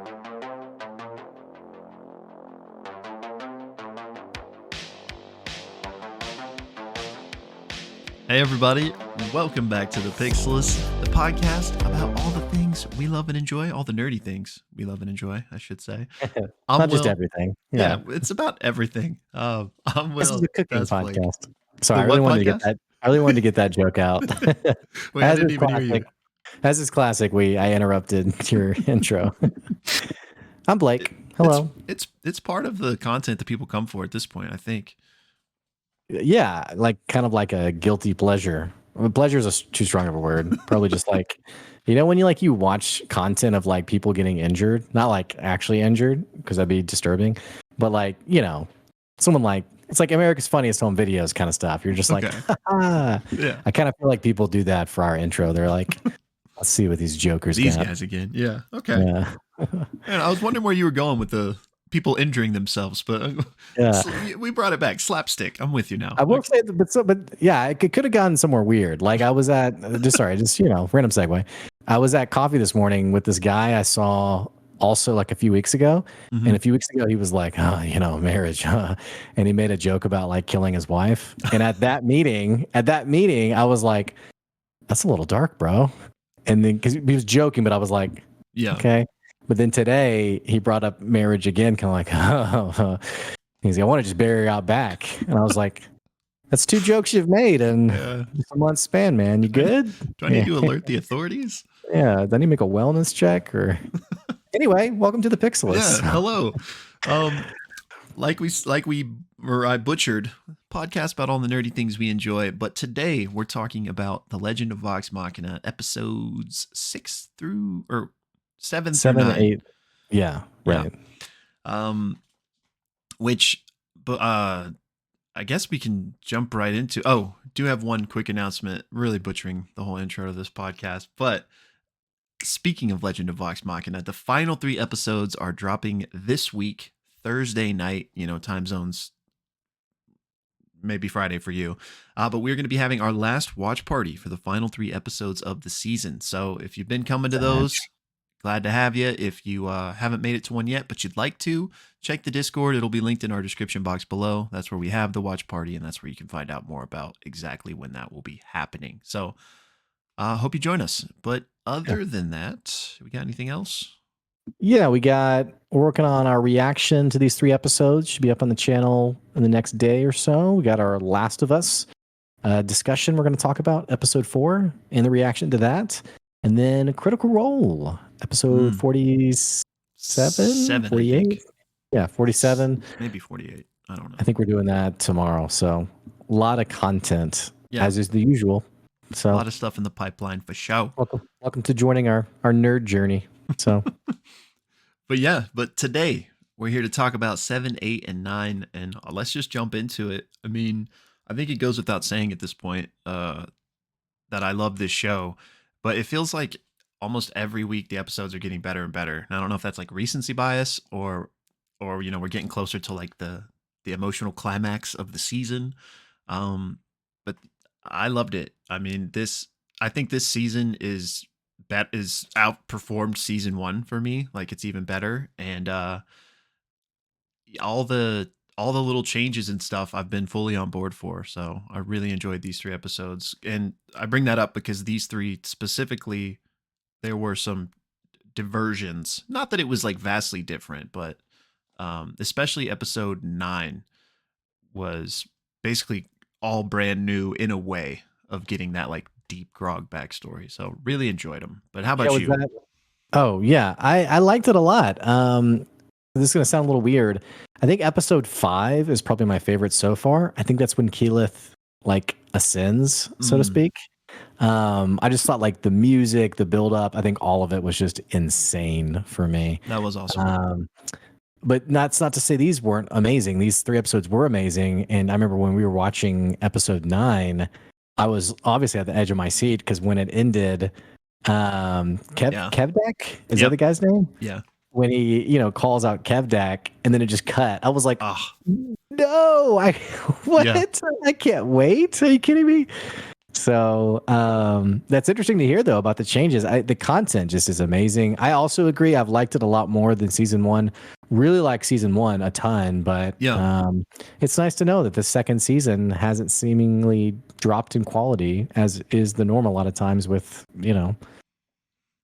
Hey everybody, welcome back to the Pixelists, the podcast about all the things we love and enjoy, all the nerdy things we love and enjoy, I should say. Not just everything. Yeah, it's about everything. I'm Will. This is a cooking That's Blake. podcast. Sorry, I really wanted to get that joke out. Wait, I didn't even hear you. As is classic, I interrupted your intro. I'm Blake. Hello. It's part of the content that people come for at this point, I think. Yeah, kind of like a guilty pleasure. Pleasure is too strong of a word. Probably just when you watch content of people getting injured, not actually injured because that'd be disturbing, but someone it's like America's Funniest Home Videos kind of stuff. You're just okay. Yeah. I kind of feel like people do that for our intro. They're like, let's see what these jokers got. Guys again. Yeah. Okay. Yeah. Man, I was wondering where you were going with the people injuring themselves, but we brought it back. Slapstick. I'm with you now. I will say, but yeah, it could have gone somewhere weird. I was at random segue. I was at coffee this morning with this guy I saw also a few weeks ago, and a few weeks ago he was like, marriage, and he made a joke about killing his wife. And at that meeting, I was like, that's a little dark, bro. And then because he was joking, but I was like, yeah, okay. But then today he brought up marriage again, kind of he's like, I want to just bury her out back. And I was like, that's 2 jokes you've made in a month span, man. You good? Do I need to alert the authorities? Yeah. Do I need to make a wellness check or anyway, welcome to the Pixelists. Yeah, hello. I butchered podcast about all the nerdy things we enjoy, but today we're talking about The Legend of Vox Machina episodes 7 through 9. 8. Yeah, right. Yeah. I guess we can jump right into. Do have one quick announcement. Really butchering the whole intro to this podcast, but speaking of Legend of Vox Machina, the final 3 episodes are dropping this week, Thursday night. Time zones. Maybe Friday for you. But we're going to be having our last watch party for the final 3 episodes of the season. So if you've been coming to those, glad to have you. If you haven't made it to one yet, but you'd like to, check the Discord. It'll be linked in our description box below. That's where we have the watch party, and that's where you can find out more about exactly when that will be happening. So hope you join us. But other than that, we got anything else? Yeah, we're working on our reaction to these 3 episodes. Should be up on the channel in the next day or so. We got our Last of Us discussion. We're going to talk about episode 4 and the reaction to that. And then a Critical Role, episode 47, 48. Yeah, 47. Maybe 48. I don't know. I think we're doing that tomorrow. So a lot of content, as is the usual. So a lot of stuff in the pipeline for show. Welcome to joining our nerd journey. So, but today we're here to talk about 7, 8, and 9, and let's just jump into it. I mean, I think it goes without saying at this point that I love this show, but it feels like almost every week the episodes are getting better and better. And I don't know if that's recency bias or we're getting closer to the emotional climax of the season. But I loved it. I mean, I think this season is outperformed season 1 for me. It's even better, and all the little changes and stuff I've been fully on board for. So I really enjoyed these 3 episodes, and I bring that up because these 3 specifically, there were some diversions. Not that it was vastly different, but especially episode 9 was basically all brand new in a way of getting that deep Grog backstory. So really enjoyed them. But how about you? I liked it a lot. This is going to sound a little weird. I think episode 5 is probably my favorite so far. I think that's when Keyleth ascends, so to speak. I just thought the music, the build up, I think all of it was just insane for me. That was awesome. But that's not to say these weren't amazing. These 3 episodes were amazing. And I remember when we were watching episode 9, I was obviously at the edge of my seat because when it ended, Kevdak, is that the guy's name? Yeah. When he, calls out Kevdak and then it just cut. I was like, no, what? Yeah. I can't wait. Are you kidding me? So that's interesting to hear though about the changes. The content just is amazing. I also agree. I've liked it a lot more than season one. Really like season one a ton, but Yeah. it's nice to know that the second season hasn't seemingly dropped in quality as is the norm a lot of times with, Yeah.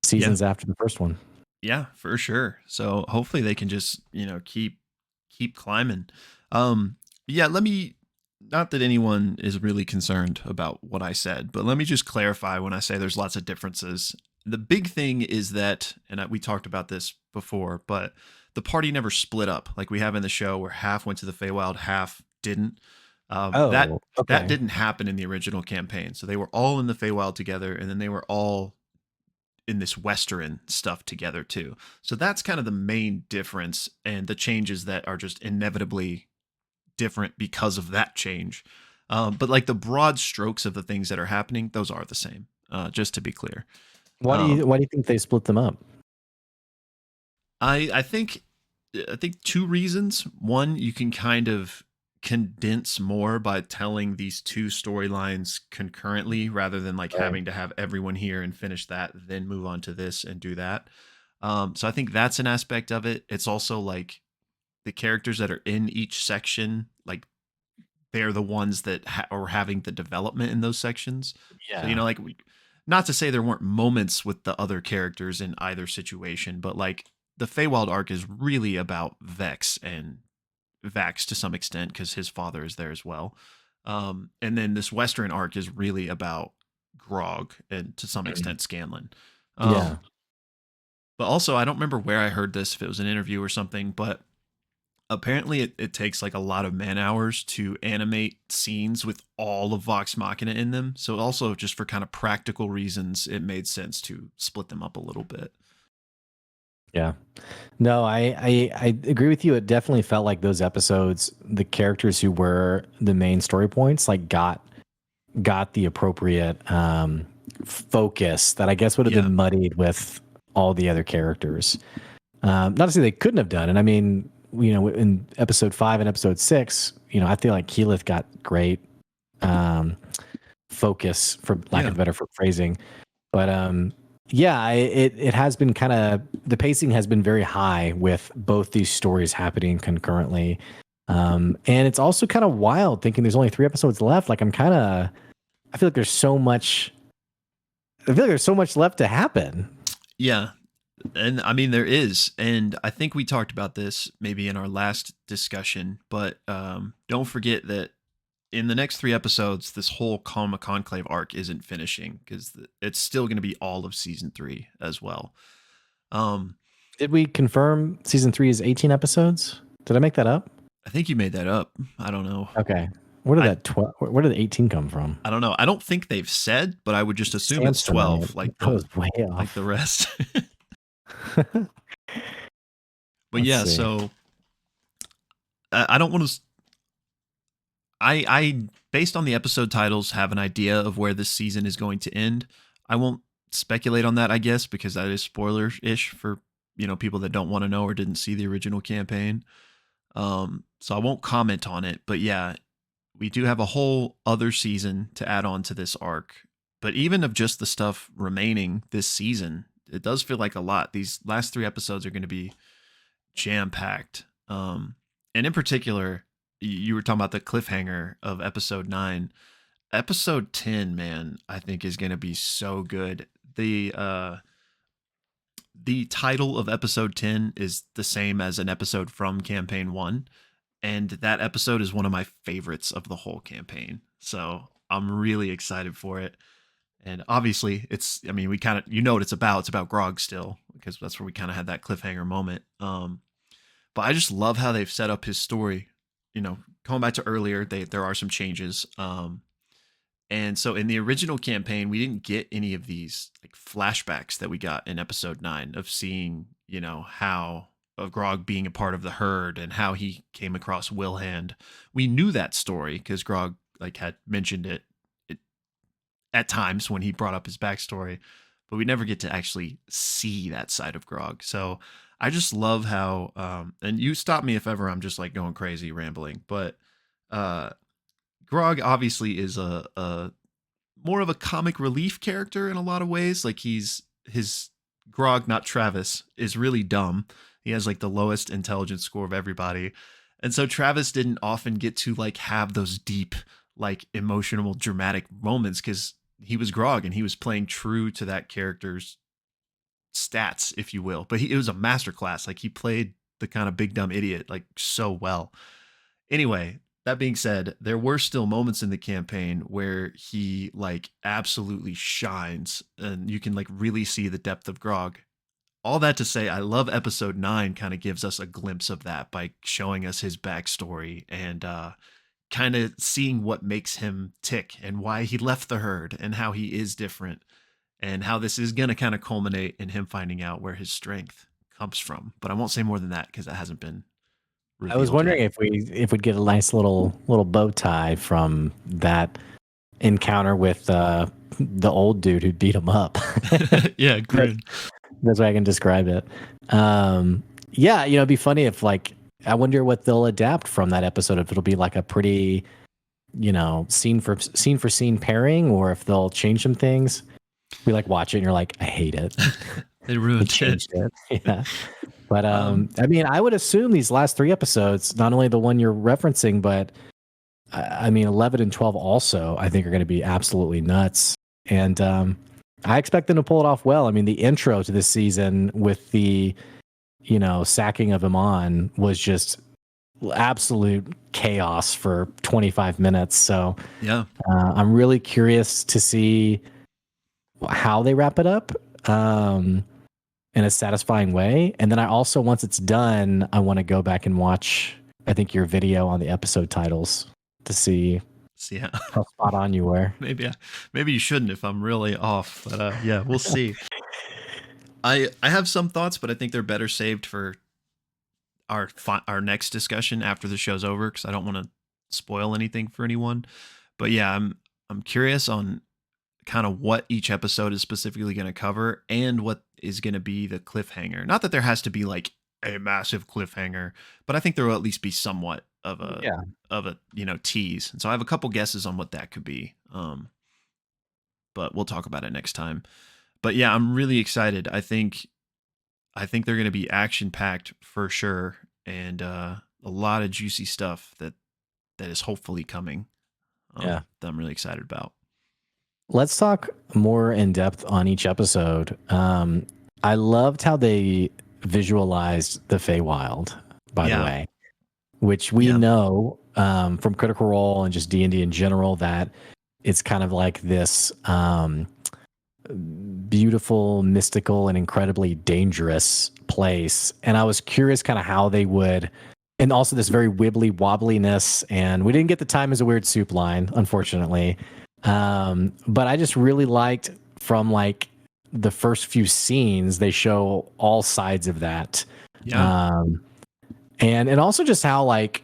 seasons after the first one. Yeah, for sure. So hopefully they can just, keep climbing. Um yeah, let me, not that anyone is really concerned about what I said, but let me just clarify when I say there's lots of differences. The big thing is that, and we talked about this before, but the party never split up like we have in the show where half went to the Feywild, half didn't. That Oh, that okay. didn't happen in the original campaign. So they were all in the Feywild together, and then they were all in this Western stuff together too. So that's kind of the main difference, and the changes that are just inevitably different because of that change. But like the broad strokes of the things that are happening, those are the same. Just to be clear, Why do you think they split them up? I think two reasons. One, you can kind of condense more by telling these two storylines concurrently rather than like Right. having to have everyone here and finish that, then move on to this and do that. So I think that's an aspect of it. It's also like the characters that are in each section, like they're the ones that are having the development in those sections. So Yeah. like not to say there weren't moments with the other characters in either situation, but like the Feywild arc is really about Vex and Vax to some extent because his father is there as well. And then this Western arc is really about Grog and to some extent Scanlan. Yeah. Um, but also, I don't remember where I heard this, if it was an interview or something, but apparently it takes like a lot of man hours to animate scenes with all of Vox Machina in them. So also just for kind of practical reasons, it made sense to split them up a little bit. Yeah. No, I agree with you. It definitely felt like those episodes, the characters who were the main story points, like got the appropriate focus that I guess would have Yeah. been muddied with all the other characters. Not to say they couldn't have done it. I mean, in episode 5 and episode 6, I feel like Keyleth got great um, focus, for lack Yeah. of better phrasing. But yeah, it has been kind of, the pacing has been very high with both these stories happening concurrently. And it's also kind of wild thinking there's only 3 episodes left. Like I feel like there's so much. I feel like there's so much left to happen. Yeah. And I mean, there is. And I think we talked about this maybe in our last discussion, but don't forget that in the next 3 episodes, this whole Kalma Conclave arc isn't finishing because it's still going to be all of season 3 as well. Did we confirm season 3 is 18 episodes? Did I make that up? I think you made that up. I don't know. Okay. Where did I that where did the 18 come from? I don't know. I don't think they've said, but I would just assume it's Samsonite. 12, like That was way the off. rest. But Let's yeah, see. so I don't want to. I based on the episode titles have an idea of where this season is going to end. I won't speculate on that, I guess, because that is spoiler-ish for people that don't want to know or didn't see the original campaign. So I won't comment on it, but yeah, we do have a whole other season to add on to this arc. But even of just the stuff remaining this season, it does feel like a lot. These last 3 episodes are going to be jam packed. And in particular, you were talking about the cliffhanger of episode 9. Episode 10, man, I think is going to be so good. The title of episode 10 is the same as an episode from campaign 1, and that episode is one of my favorites of the whole campaign. So I'm really excited for it. And obviously, we kind of, what it's about. It's about Grog still, because that's where we kind of had that cliffhanger moment. But I just love how they've set up his story. Going back to earlier, there are some changes. And so in the original campaign, we didn't get any of these like flashbacks that we got in episode 9 of seeing, how of Grog being a part of the herd and how he came across Wilhand. We knew that story because Grog like had mentioned it at times when he brought up his backstory, but we never get to actually see that side of Grog. So I just love how, and you stop me if ever I'm just like going crazy rambling, but Grog obviously is a more of a comic relief character in a lot of ways. Like his Grog, not Travis, is really dumb. He has like the lowest intelligence score of everybody. And so Travis didn't often get to like have those deep, like emotional, dramatic moments because he was Grog and he was playing true to that character's stats, if you will. But it was a masterclass. Like he played the kind of big dumb idiot like so well. Anyway, that being said, there were still moments in the campaign where he like absolutely shines and you can like really see the depth of Grog. All that to say, I love episode 9 kind of gives us a glimpse of that by showing us his backstory and kind of seeing what makes him tick and why he left the herd and how he is different and how this is going to kind of culminate in him finding out where his strength comes from. But I won't say more than that because that hasn't been I was revealed wondering yet. if we'd get a nice little bow tie from that encounter with the old dude who beat him up. Yeah, Grin. That's way I can describe it. Yeah, it'd be funny if like I wonder what they'll adapt from that episode. If it'll be like a pretty, scene for scene pairing, or if they'll change some things. We like watch it and you're like, I hate it. They ruined changed it. Yeah. But Um, I mean, I would assume these last 3 episodes, not only the one you're referencing, but I mean, 11 and 12 also, I think are going to be absolutely nuts. And I expect them to pull it off well. I mean, the intro to this season with the, sacking of Iman was just absolute chaos for 25 minutes. So yeah. I'm really curious to see how they wrap it up in a satisfying way. And then I also, once it's done, I want to go back and watch, I think, your video on the episode titles to see Yeah. how spot on you were. Maybe you shouldn't if I'm really off, but yeah, we'll see. I have some thoughts, but I think they're better saved for our next discussion after the show's over because I don't want to spoil anything for anyone. But yeah, I'm curious on kind of what each episode is specifically going to cover and what is going to be the cliffhanger. Not that there has to be like a massive cliffhanger, but I think there will at least be somewhat of a tease. And so I have a couple guesses on what that could be. But we'll talk about it next time. But yeah, I'm really excited. I think they're going to be action packed for sure, and a lot of juicy stuff that is hopefully coming. That I'm really excited about. Let's talk more in depth on each episode. I loved how they visualized the Feywild, by the way, which we know from Critical Role and just D&D in general that it's kind of like this beautiful, mystical, and incredibly dangerous place. And I was curious kind of how they would, and also this very wibbly wobbliness. And we didn't get the time as a weird soup line, unfortunately. But I just really liked from like the first few scenes, they show all sides of that. Yeah. And also just how like,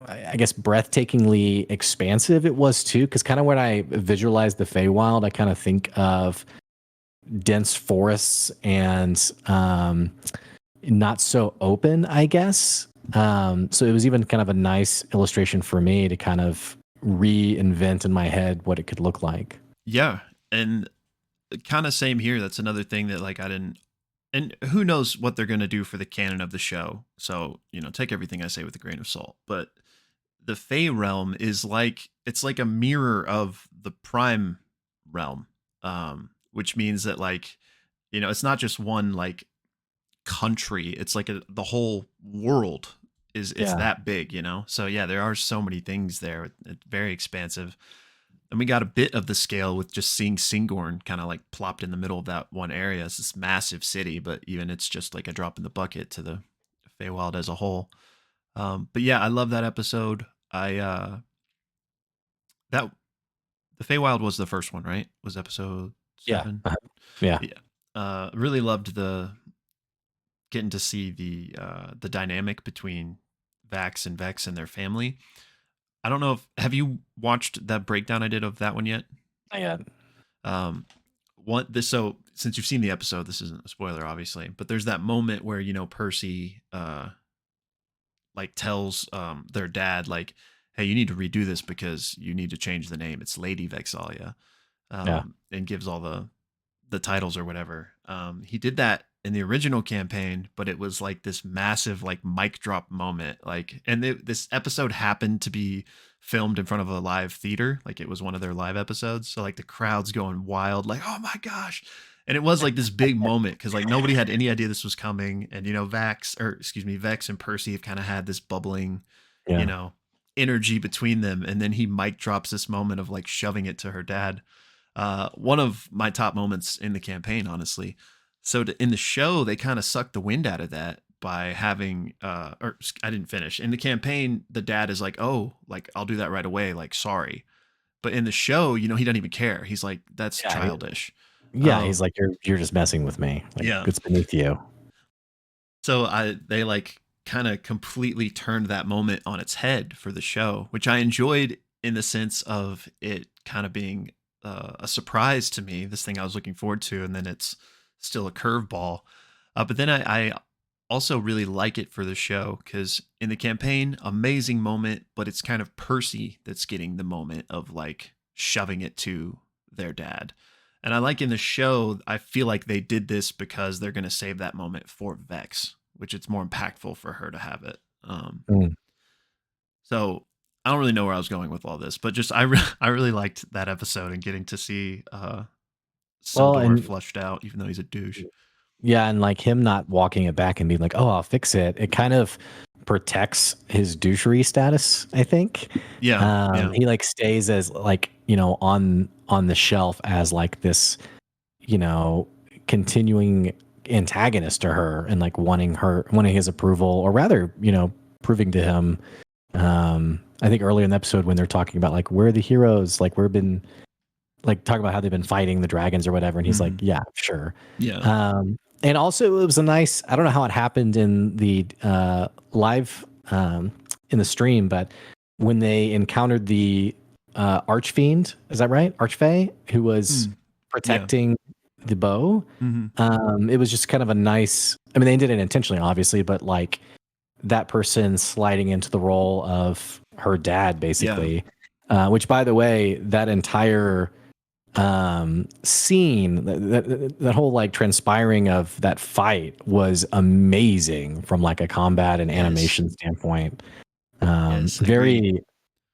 I guess breathtakingly expansive it was too. Cause kind of when I visualize the Feywild, I kind of think of dense forests and, not so open, I guess. So it was even kind of a nice illustration for me to kind of reinvent in my head what it could look like. Yeah. And kind of same here. That's another thing that like I didn't, and who knows what they're going to do for the canon of the show. So, take everything I say with a grain of salt, but the Fey realm is like, it's like a mirror of the Prime realm. Which means that like, it's not just one like country. It's like the whole world it's that big, So yeah, there are so many things there. It's very expansive. And we got a bit of the scale with just seeing Singorn kind of like plopped in the middle of that one area. It's this massive city, but even it's just like a drop in the bucket to the Feywild as a whole. But yeah, I love that episode. The Feywild was the first one, right? Was episode 7? Yeah. Really loved getting to see the dynamic between Vax and Vex and their family. I don't know if have you watched that breakdown I did of that one yet? Not yet. So since you've seen the episode, this isn't a spoiler, obviously, but there's that moment where Percy like tells their dad like, hey, you need to redo this because you need to change the name. It's Lady Vexalia. Yeah. and gives all the titles or whatever. He did that in the original campaign, but it was like this massive like mic drop moment. Like, and this episode happened to be filmed in front of a live theater. Like it was one of their live episodes. So like the crowd's going wild, like, oh my gosh. And it was like this big moment because like nobody had any idea this was coming. And, Vex and Percy have kind of had this bubbling, you Yeah. know, energy between them. And then he mic drops this moment of like shoving it to her dad. One of my top moments in the campaign, honestly. So in the show, they kind of sucked the wind out of that by having, or I didn't finish. In the campaign, the dad is like, oh, like, I'll do that right away. Like, sorry. But in the show, he doesn't even care. He's like, that's Yeah. childish. Yeah. He's like, you're just messing with me. Like, Yeah. it's beneath you. So they like kind of completely turned that moment on its head for the show, which I enjoyed in the sense of it kind of being a surprise to me, this thing I was looking forward to, and then it's still a curveball. But then I also really like it for the show because in the campaign, amazing moment, but it's kind of Percy that's getting the moment of like shoving it to their dad. And I like in the show, I feel like they did this because they're going to save that moment for Vex, which it's more impactful for her to have it. Mm. So I don't really know where I was going with all this, but just I really liked that episode and getting to see Well, Sildor and flushed out, even though he's a douche. yeah, and like him not walking it back and being like, "Oh, I'll fix it." It kind of protects his douchery status, I think. Yeah, yeah. He like stays as like, on the shelf as like this, continuing antagonist to her and like wanting his approval, or rather, proving to him. I think earlier in the episode when they're talking about like, we're the heroes, like we've been like talking about how they've been fighting the dragons or whatever, and he's like, yeah, sure. Yeah. And also it was a nice, I don't know how it happened in the live in the stream, but when they encountered the archfiend, is that right? Archfey, who was protecting the bow. It was just kind of a nice, I mean, they did it intentionally, obviously, but like that person sliding into the role of her dad, basically. Which, by the way, that entire scene, that whole like transpiring of that fight was amazing from like a combat and animation standpoint. Yes, Very,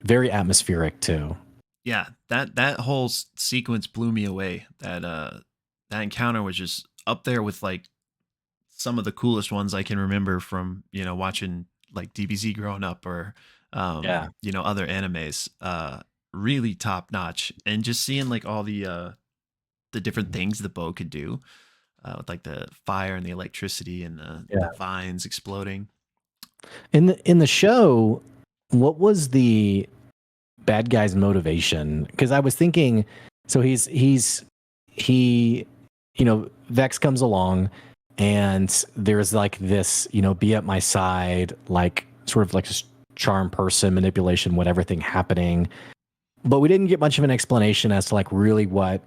very atmospheric too. Yeah, that whole sequence blew me away. That encounter was just up there with like some of the coolest ones I can remember from watching like DBZ growing up or other animes. Really top notch, and just seeing like all the different things the bow could do with like the fire and the electricity and the vines exploding. In the show, what was the bad guy's motivation? Because I was thinking, so Vex comes along and there's like this, be at my side, like sort of like this charm person, manipulation, whatever thing happening. But we didn't get much of an explanation as to like really what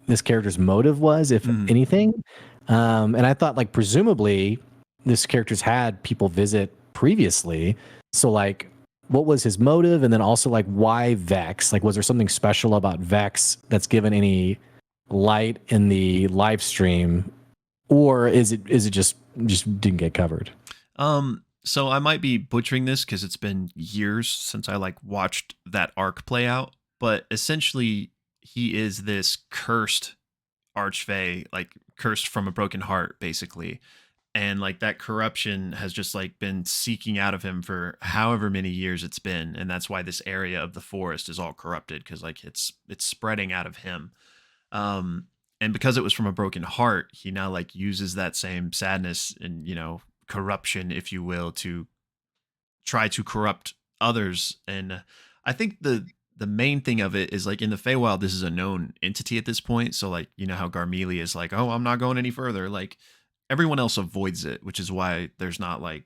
this character's motive was, if anything. And I thought like presumably this character's had people visit previously. So like what was his motive? And then also like why Vex? Like was there something special about Vex that's given any light in the live stream? Or is it just didn't get covered? So I might be butchering this because it's been years since I like watched that arc play out, but essentially he is this cursed archfey, like cursed from a broken heart, basically. And like that corruption has just like been seeking out of him for however many years it's been. And that's why this area of the forest is all corrupted, because like it's spreading out of him. And because it was from a broken heart, he now like uses that same sadness and corruption, if you will, to try to corrupt others. And I think the main thing of it is like in the Feywild, this is a known entity at this point. So like how Garmelie is like, oh, I'm not going any further. Like everyone else avoids it, which is why there's not like,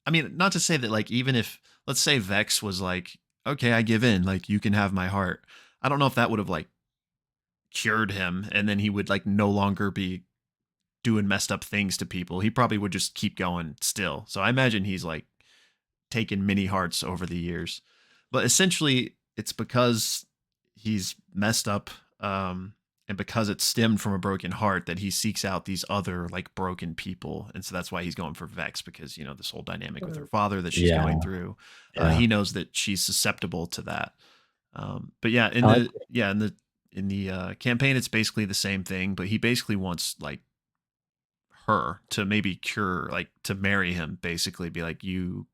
I mean, not to say that like even if let's say Vex was like, okay, I give in, like you can have my heart. I don't know if that would have like cured him and then he would like no longer be doing messed up things to people. He probably would just keep going still. So I imagine he's like taken many hearts over the years. But essentially it's because he's messed up and because it stemmed from a broken heart, that he seeks out these other like broken people, and so that's why he's going for Vex, because this whole dynamic with her father that she's Yeah, going through. yeah. He knows that she's susceptible to that. But yeah, I like in the campaign, it's basically the same thing, but he basically wants like her to maybe cure, like to marry him, basically be like, you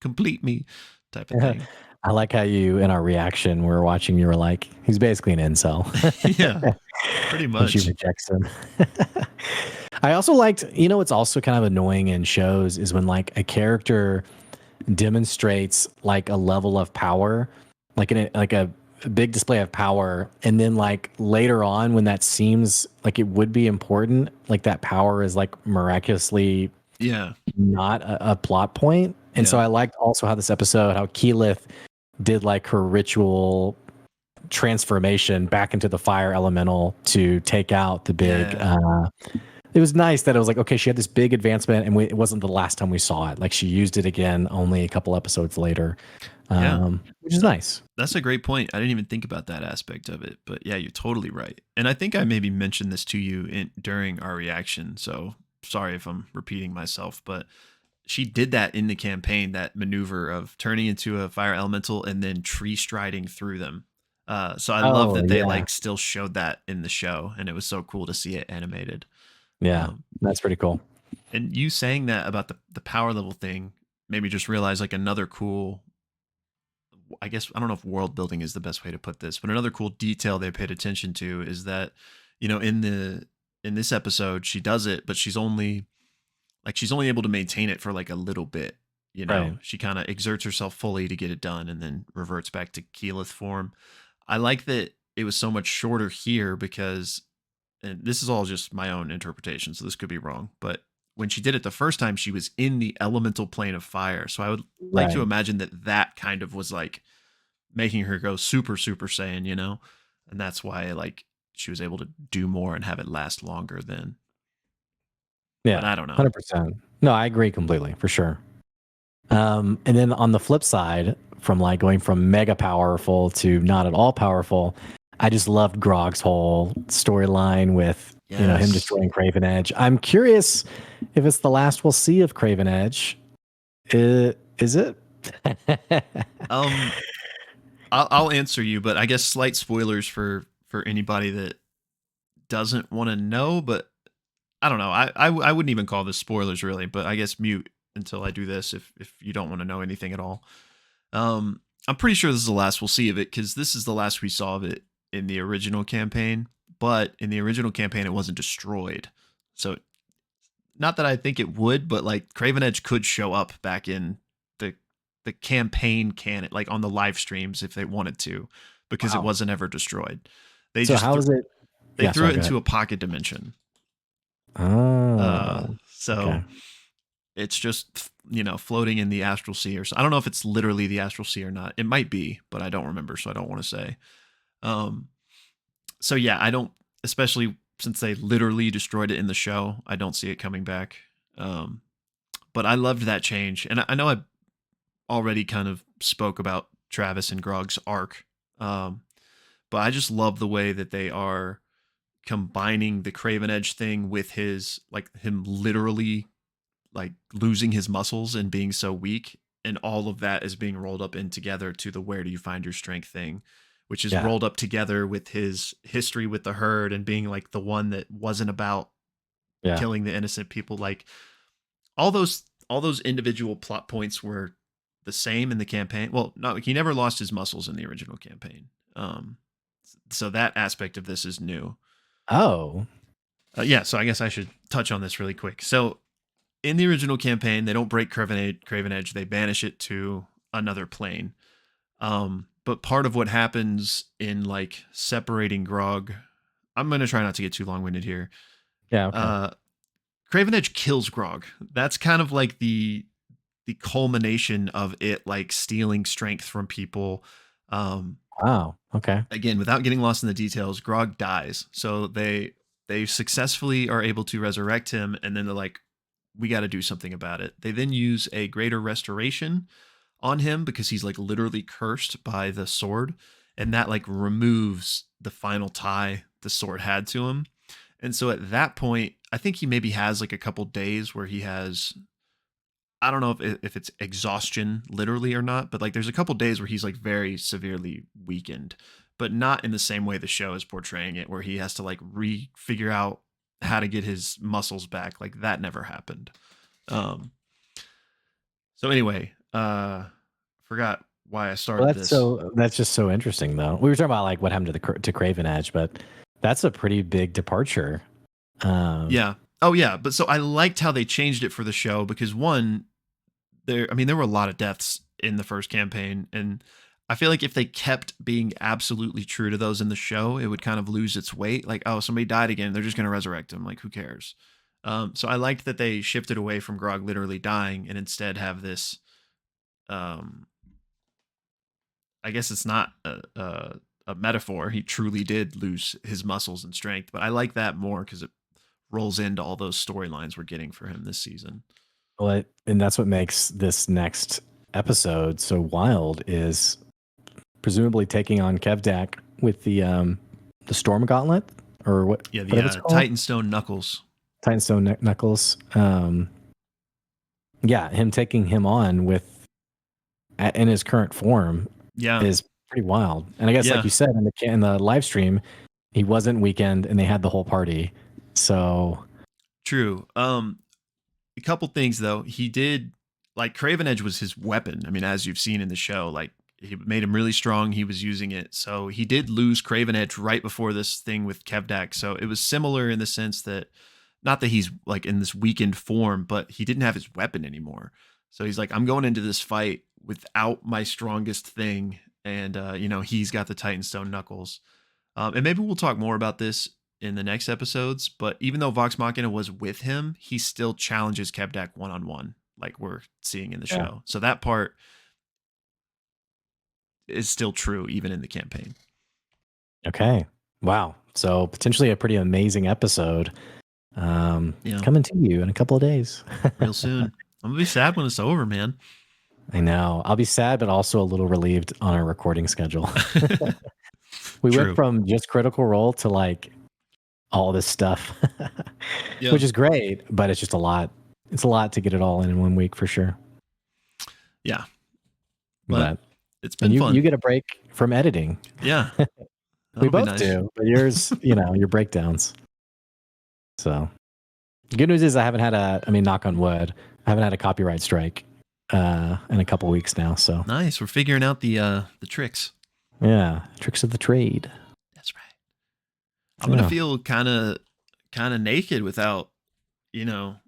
complete me, type of thing. I like how you, in our reaction, we were watching, you were like, he's basically an incel. Yeah, pretty When she much. rejects him. I also liked, what's also kind of annoying in shows is when like a character demonstrates like a level of power, like like a big display of power, and then like later on when that seems like it would be important, like that power is like miraculously Yeah, not a plot point. And so yeah, I liked also how this episode, how Keyleth did like her ritual transformation back into the fire elemental to take out the big yeah, it was nice that it was like, okay, she had this big advancement and it wasn't the last time we saw it. Like she used it again only a couple episodes later, yeah. which is nice. That's a great point. I didn't even think about that aspect of it, but yeah, you're totally right. And I think I maybe mentioned this to you during our reaction, so sorry if I'm repeating myself, but she did that in the campaign, that maneuver of turning into a fire elemental and then tree striding through them. So I love Oh, that they yeah. like still showed that in the show, and it was so cool to see it animated. Yeah. Um, That's pretty cool. and you saying that about the power level thing made me just realize like another cool, I guess I don't know if world building is the best way to put this, but another cool detail they paid attention to is that, in this episode she does it, but she's only able to maintain it for like a little bit. Right. She kind of exerts herself fully to get it done and then reverts back to Keyleth form. I like that it was so much shorter here because, and this is all just my own interpretation, so this could be wrong, but when she did it the first time, she was in the elemental plane of fire. So I would like to Right. imagine that that kind of was like making her go super, super Saiyan, and that's why like she was able to do more and have it last longer then. But Yeah. I don't know. 100%. No, I agree completely for sure. And then on the flip side, from like going from mega powerful to not at all powerful, I just loved Grog's whole storyline with him Yes. destroying Craven Edge. I'm curious if it's the last we'll see of Craven Edge. Is it? Um, I'll answer you, but I guess slight spoilers for anybody that doesn't want to know. But I don't know. I wouldn't even call this spoilers really. But I guess mute until I do this if you don't want to know anything at all. I'm pretty sure this is the last we'll see of it because this is the last we saw of it in the original campaign. But in the original campaign, it wasn't destroyed. So not that I think it would, but like Craven Edge could show up back in the campaign canon, like on the live streams if they wanted to, because it Wow. wasn't ever destroyed. They So just how is it? they Yeah, threw sorry, it go ahead. into a pocket dimension. Oh, So okay. it's just floating in the astral sea, or so. I don't know if it's literally the astral sea or not. It might be, but I don't remember, so I don't want to say. Um, so yeah, I don't, especially since they literally destroyed it in the show. I don't see it coming back. Um, but I loved that change, and I know I already kind of spoke about Travis and Grog's arc, um, but I just love the way that they are combining the Craven Edge thing with his like him literally like losing his muscles and being so weak, and all of that is being rolled up in together to the where do you find your strength thing, which is Yeah, rolled up together with his history with the herd and being like the one that wasn't about yeah. killing the innocent people. Like all those individual plot points were the same in the campaign. Well, no, he never lost his muscles in the original campaign. So that aspect of this is new. Oh, Yeah, so I guess I should touch on this really quick. So in the original campaign, they don't break Craven Edge; they banish it to another plane. But part of what happens in like separating Grog, I'm gonna try not to get too long winded here. yeah. Okay. Uh, Craven Edge kills Grog. That's kind of like the culmination of it, like stealing strength from people. Um, Wow. Okay. Again, without getting lost in the details, Grog dies. So they successfully are able to resurrect him, and then they're like, we got to do something about it. They then use a greater restoration on him because he's like literally cursed by the sword. and that like removes the final tie the sword had to him. And so at that point, I think he maybe has like a couple days where he has, I don't know if it's exhaustion literally or not, but like there's a couple days where he's like very severely weakened, but not in the same way the show is portraying it, where he has to like figure out how to get his muscles back. Like that never happened. Um, so anyway, forgot why I started Well, this. that's just so interesting, though. We were talking about like what happened to Craven Edge, but that's a pretty big departure. Yeah. Oh yeah. But so I liked how they changed it for the show because one, there were a lot of deaths in the first campaign, and I feel like if they kept being absolutely true to those in the show, it would kind of lose its weight. Like, oh, somebody died again, they're just going to resurrect him. Like, who cares? So I liked that they shifted away from Grog literally dying and instead have this. I guess it's not a metaphor. He truly did lose his muscles and strength, but I like that more because it rolls into all those storylines we're getting for him this season. Well, and that's what makes this next episode so wild, is presumably taking on Kevdak with the Storm Gauntlet, or what? Yeah, the Titanstone Knuckles. Titanstone Knuckles. Yeah, him taking him on with in his current form. Yeah, is pretty wild. And I guess, like you said in the live stream, he wasn't weakened, and they had the whole party. So true. A couple things though. He did, like, Craven Edge was his weapon. I mean, as you've seen in the show, like he made him really strong. He was using it. So he did lose Craven Edge right before this thing with Kevdak. So it was similar in the sense that, not that he's like in this weakened form, but he didn't have his weapon anymore. So he's like, I'm going into this fight without my strongest thing. And, he's got the Titanstone Knuckles. And maybe we'll talk more about this in the next episodes. But even though Vox Machina was with him, he still challenges Kevdak one-on-one, like we're seeing in the show. So that part is still true even in the campaign. Okay. Wow. So potentially a pretty amazing episode. Coming to you in a couple of days. Real soon. I'm gonna be sad when it's over, man. I know. I'll be sad, but also a little relieved on our recording schedule. We went from just Critical Role to like all this stuff, which is great, but it's just a lot. It's a lot to get it all in 1 week for sure. Yeah. But it's been you, fun. You get a break from editing. Yeah. We both do, but yours, your breakdowns. So the good news is I haven't had knock on wood, I haven't had a copyright strike in a couple weeks now. So nice. We're figuring out the tricks. Yeah. Tricks of the trade. That's right. I'm going to feel kind of naked without, I'll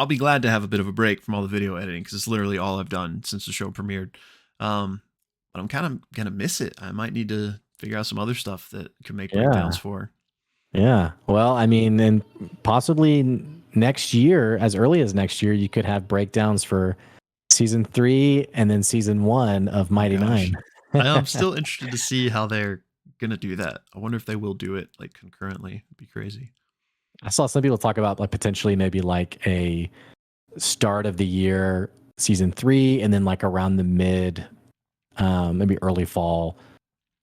be glad to have a bit of a break from all the video editing because it's literally all I've done since the show premiered. But I'm kind of going to miss it. I might need to figure out some other stuff that could make breakdowns for. Yeah. Well, and possibly next year, as early as next year, you could have breakdowns for season 3 and then season 1 of Mighty Nine. I'm still interested to see how they're going to do that. I wonder if they will do it like concurrently. It'd be crazy. I saw some people talk about like potentially maybe like a start of the year season 3 and then like around the mid, maybe early fall,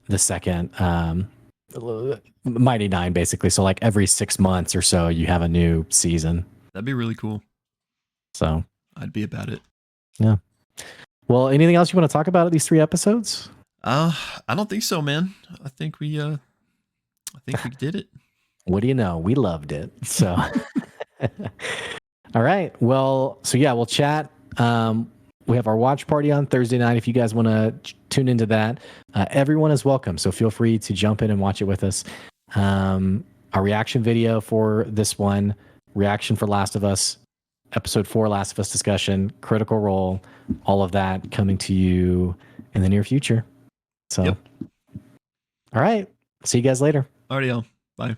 the second Mighty Nine, basically. So like every 6 months or so you have a new season. That'd be really cool. So I'd be about it. Yeah. Well, anything else you want to talk about at these 3 episodes? I don't think so, man. I think we did it. What do you know? We loved it. So, all right. Well, so yeah, we'll chat. We have our watch party on Thursday night. If you guys want to tune into that, everyone is welcome. So feel free to jump in and watch it with us. Our reaction video for this one, reaction for Last of Us, episode 4, Last of Us discussion, Critical Role, all of that coming to you in the near future. So, All right. See you guys later. Alrighty, y'all. Bye.